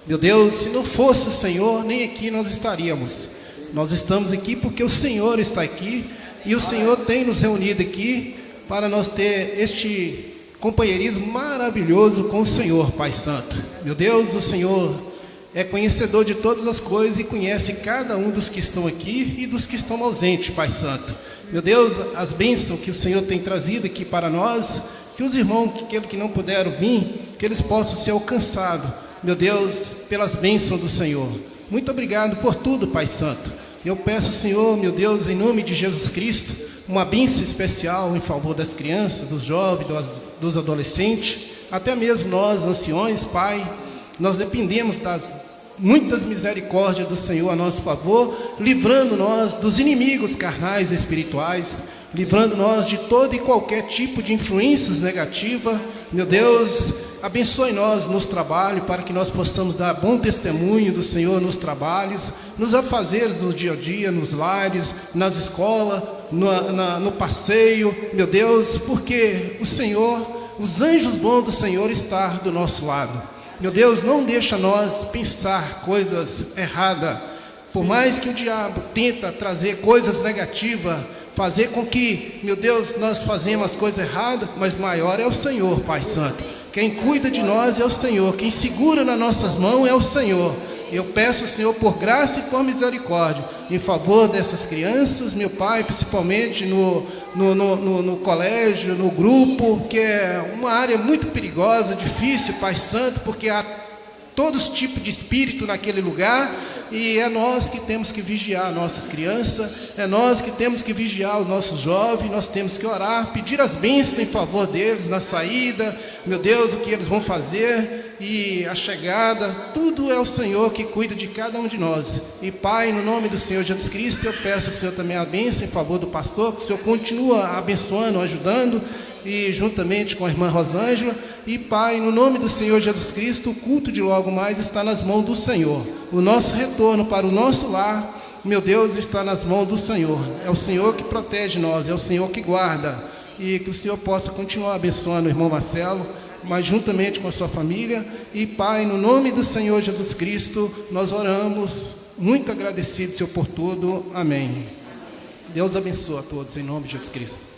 Meu Deus, se não fosse o Senhor, nem aqui nós estaríamos. Nós estamos aqui porque o Senhor está aqui e o Senhor tem nos reunido aqui para nós ter este companheirismo maravilhoso com o Senhor, Pai Santo. Meu Deus, o Senhor é conhecedor de todas as coisas e conhece cada um dos que estão aqui e dos que estão ausentes, Pai Santo. Meu Deus, as bênçãos que o Senhor tem trazido aqui para nós, que os irmãos que não puderam vir, que eles possam ser alcançados, meu Deus, pelas bênçãos do Senhor. Muito obrigado por tudo, Pai Santo. Eu peço, Senhor, meu Deus, em nome de Jesus Cristo, uma bênção especial em favor das crianças, dos jovens, dos adolescentes, até mesmo nós, anciões, Pai. Nós dependemos das muitas misericórdias do Senhor a nosso favor, livrando nós dos inimigos carnais e espirituais, livrando nós de todo e qualquer tipo de influências negativas. Meu Deus, abençoe nós nos trabalhos, para que nós possamos dar bom testemunho do Senhor nos trabalhos, nos afazeres do dia a dia, nos lares, nas escolas, no passeio, meu Deus, porque o Senhor, os anjos bons do Senhor estão do nosso lado. Meu Deus, não deixa nós pensar coisas erradas, por mais que o diabo tenta trazer coisas negativas, fazer com que, meu Deus, nós fazemos as coisas erradas, mas maior é o Senhor, Pai Santo. Quem cuida de nós é o Senhor, quem segura nas nossas mãos é o Senhor. Eu peço, Senhor, por graça e por misericórdia, em favor dessas crianças, meu Pai, principalmente no colégio, no grupo, que é uma área muito perigosa, difícil, Pai Santo, porque há todos os tipos de espírito naquele lugar, e é nós que temos que vigiar nossas crianças, é nós que temos que vigiar os nossos jovens, nós temos que orar, pedir as bênçãos em favor deles na saída, meu Deus, o que eles vão fazer, e a chegada, tudo é o Senhor que cuida de cada um de nós. E Pai, no nome do Senhor Jesus Cristo, eu peço ao Senhor também a bênção em favor do pastor, que o Senhor continua abençoando, ajudando, e juntamente com a irmã Rosângela. E Pai, no nome do Senhor Jesus Cristo, o culto de logo mais está nas mãos do Senhor. O nosso retorno para o nosso lar, meu Deus, está nas mãos do Senhor. É o Senhor que protege nós, é o Senhor que guarda. E que o Senhor possa continuar abençoando o irmão Marcelo, mas juntamente com a sua família. E Pai, no nome do Senhor Jesus Cristo, nós oramos, muito agradecidos, Senhor, por tudo. Amém. Deus abençoe a todos, em nome de Jesus Cristo.